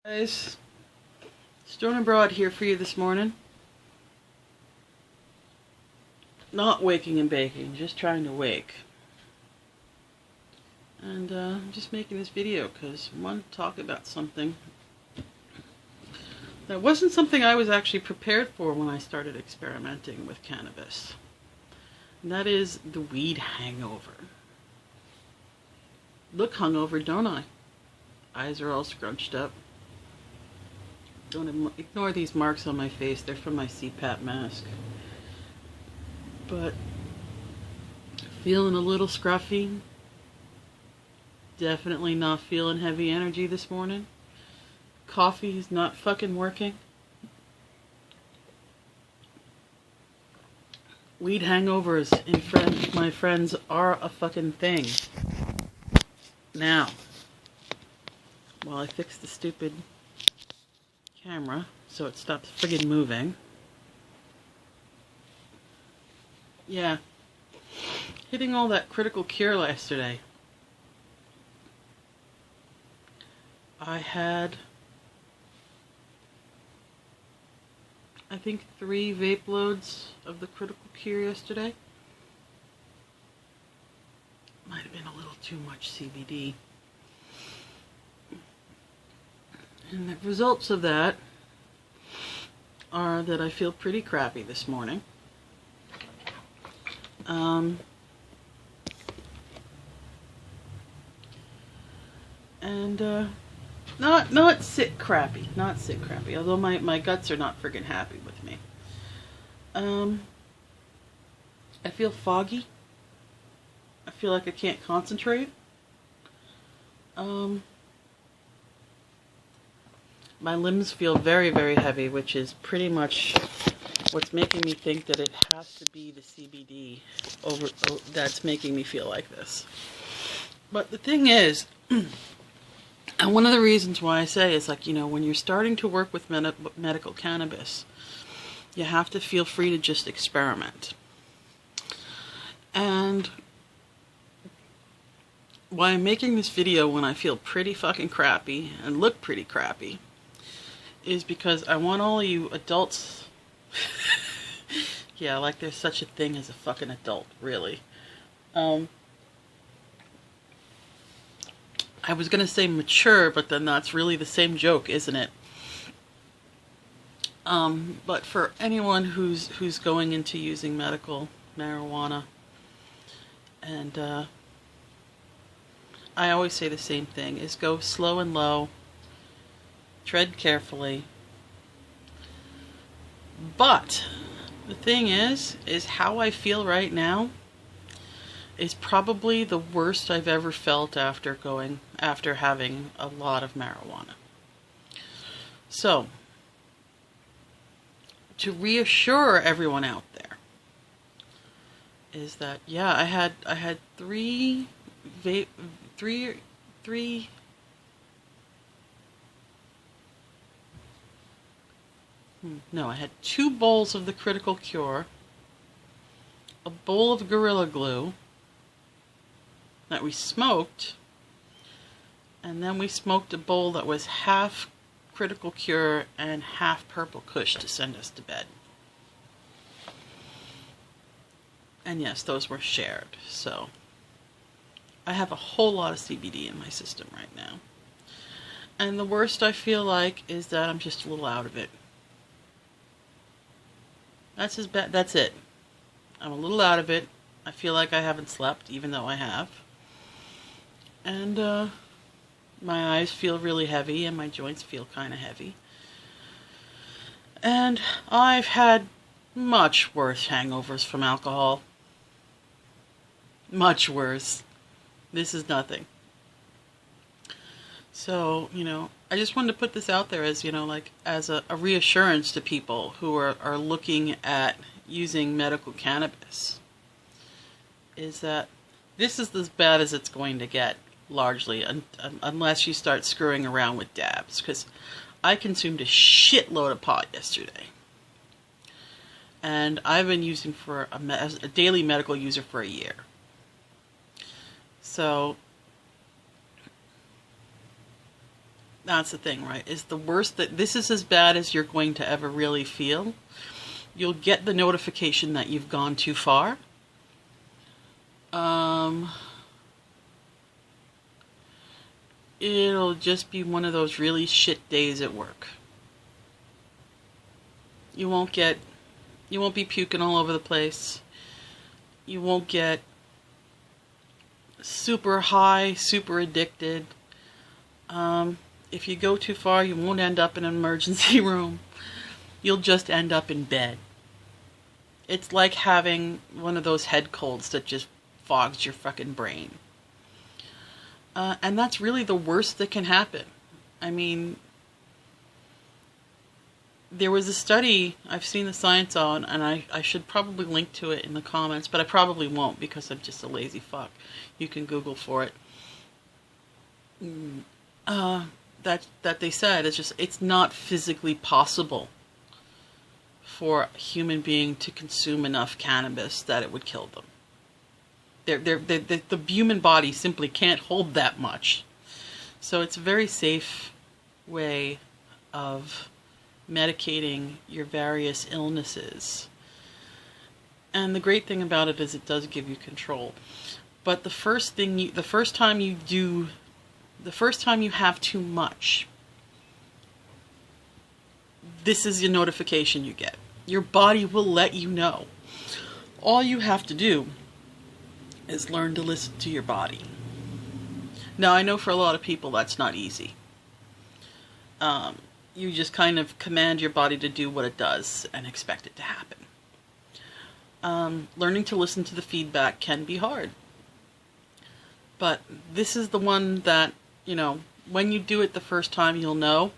Guys, Stone and Broad here for you this morning. Not waking and baking, just trying to wake. And I'm just making this video because I want to talk about something that wasn't something I was actually prepared for when I started experimenting with cannabis. And that is the weed hangover. Look hungover, don't I? Eyes are all scrunched up. Don't ignore these marks on my face. They're from my CPAP mask. But feeling a little scruffy. Definitely not feeling heavy energy this morning. Coffee is not fucking working. Weed hangovers, my friends, are a fucking thing. Now, while I fix the stupid camera so it stops friggin' moving. Yeah. Hitting all that critical cure yesterday. I had, I think, 3 vape loads of the critical cure yesterday. Might have been a little too much CBD. And the results of that are that I feel pretty crappy this morning. Not sick crappy, although my guts are not friggin' happy with me. I feel foggy. I feel like I can't concentrate. My limbs feel very, very heavy, which is pretty much what's making me think that it has to be the CBD that's making me feel like this. But the thing is, and one of the reasons why I say is, like, you know, when you're starting to work with medical cannabis, you have to feel free to just experiment. And why I'm making this video when I feel pretty fucking crappy and look pretty crappy is because I want all of you adults, yeah, like there's such a thing as a fucking adult, really. I was gonna say mature, but then that's really the same joke, isn't it? But for anyone who's going into using medical marijuana, and I always say the same thing, is go slow and low, tread carefully. But the thing is how I feel right now is probably the worst I've ever felt after having a lot of marijuana. So, to reassure everyone out there is that, yeah, I had 3 I had 2 bowls of the critical cure, a bowl of Gorilla Glue that we smoked, and then we smoked a bowl that was half critical cure and half purple kush to send us to bed. And yes, those were shared, so I have a whole lot of CBD in my system right now. And the worst I feel like is that I'm just a little out of it. That's as bad. That's it. I'm a little out of it. I feel like I haven't slept, even though I have. And my eyes feel really heavy, and my joints feel kind of heavy. And I've had much worse hangovers from alcohol. Much worse. This is nothing. So, you know, I just wanted to put this out there as, you know, like, as a reassurance to people who are looking at using medical cannabis, is that this is as bad as it's going to get, largely, unless you start screwing around with dabs, because I consumed a shitload of pot yesterday. And I've been using for a daily medical user for a year. So That's the thing, right? Is the worst that this is as bad as you're going to ever really feel. You'll get the notification that you've gone too far. It'll just be one of those really shit days at work. You won't be puking all over the place. You won't get super high, super addicted. If you go too far, you won't end up in an emergency room. You'll just end up in bed. It's like having one of those head colds that just fogs your fucking brain. And that's really the worst that can happen. I mean, there was a study I've seen the science on, and I should probably link to it in the comments, but I probably won't because I'm just a lazy fuck. You can Google for it. That they said it's not physically possible for a human being to consume enough cannabis that it would kill them. The human body simply can't hold that much. So it's a very safe way of medicating your various illnesses. And the great thing about it is it does give you control. But the first time you have too much, this is your notification you get. Your body will let you know. All you have to do is learn to listen to your body. Now, I know for a lot of people that's not easy. You just kind of command your body to do what it does and expect it to happen. Learning to listen to the feedback can be hard. But this is the one that, when you do it the first time, you'll know.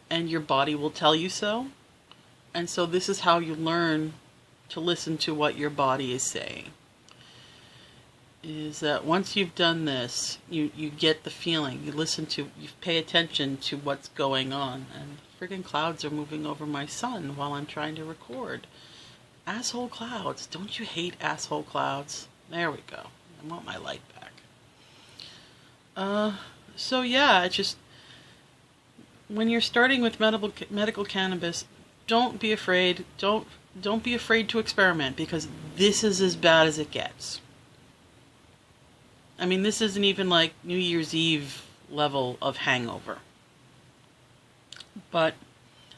And your body will tell you so. And so this is how you learn to listen to what your body is saying. Is that once you've done this, you get the feeling, you pay attention to what's going on. And friggin' clouds are moving over my son while I'm trying to record. Asshole clouds. Don't you hate asshole clouds? There we go. I want my light back. So yeah, it's just, when you're starting with medical cannabis, don't be afraid. Don't be afraid to experiment, because this is as bad as it gets. I mean, this isn't even like New Year's Eve level of hangover. But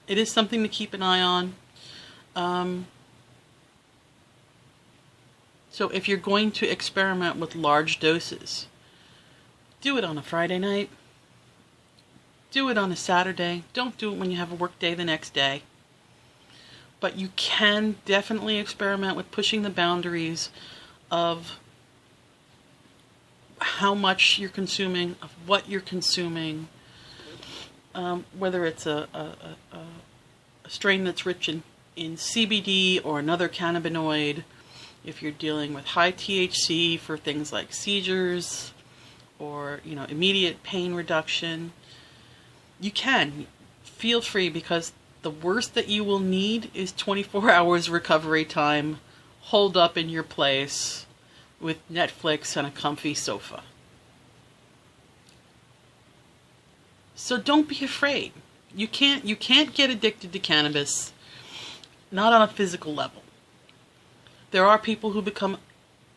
it is something to keep an eye on. So if you're going to experiment with large doses, do it on a Friday night. Do it on a Saturday. Don't do it when you have a work day the next day. But you can definitely experiment with pushing the boundaries of how much you're consuming, of what you're consuming, whether it's a strain that's rich in CBD or another cannabinoid, if you're dealing with high THC for things like seizures or immediate pain reduction. You can feel free, because the worst that you will need is 24 hours recovery time, holed up in your place with Netflix and a comfy sofa. So don't be afraid. You can't get addicted to cannabis, not on a physical level. There are people who become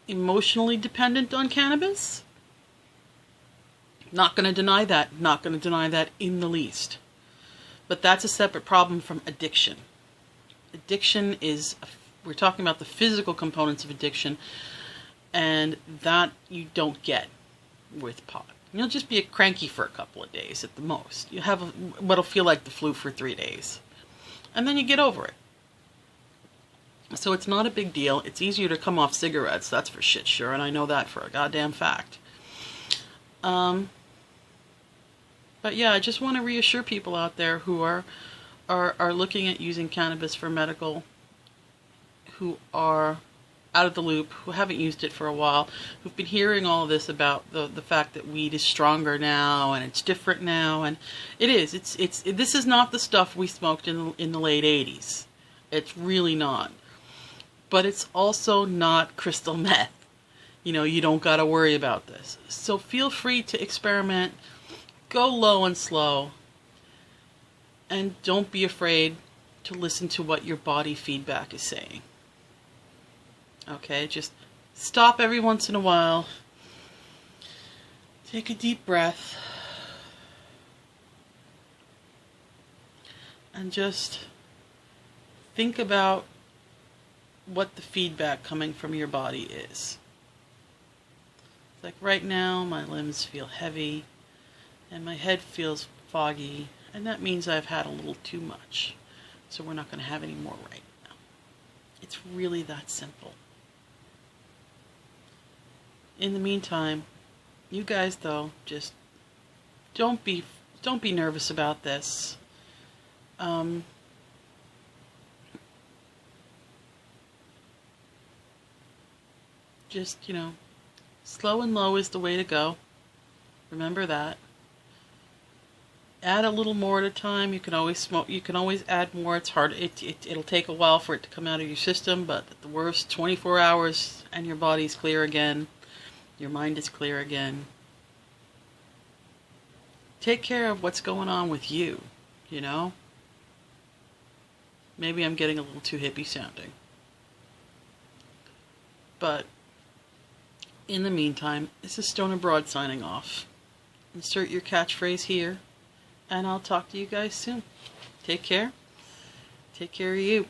emotionally dependent on cannabis. Not going to deny that. Not going to deny that in the least. But that's a separate problem from addiction. Addiction is, we're talking about the physical components of addiction, and that you don't get with pot. You'll just be cranky for a couple of days at the most. You have what'll feel like the flu for 3 days. And then you get over it. So it's not a big deal. It's easier to come off cigarettes, that's for shit sure, and I know that for a goddamn fact. But yeah, I just want to reassure people out there who are looking at using cannabis for medical, who are out of the loop, who haven't used it for a while, who've been hearing all this about the fact that weed is stronger now and it's different now, and it is. This is not the stuff we smoked in the late 80s. It's really not. But it's also not crystal meth. You don't got to worry about this. So feel free to experiment. go low and slow. And don't be afraid to listen to what your body feedback is saying. Okay, just stop every once in a while. Take a deep breath. And just think about what the feedback coming from your body is. Like right now, my limbs feel heavy and my head feels foggy, and that means I've had a little too much. So we're not going to have any more right now. It's really that simple. In the meantime, you guys though, just don't be nervous about this. Just, slow and low is the way to go. Remember that. Add a little more at a time. You can always smoke. You can always add more. It's hard. It'll take a while for it to come out of your system, but at the worst, 24 hours and your body's clear again. Your mind is clear again. Take care of what's going on with you, Maybe I'm getting a little too hippie sounding. But in the meantime, this is Stoner Broad signing off. Insert your catchphrase here, and I'll talk to you guys soon. Take care. Take care of you.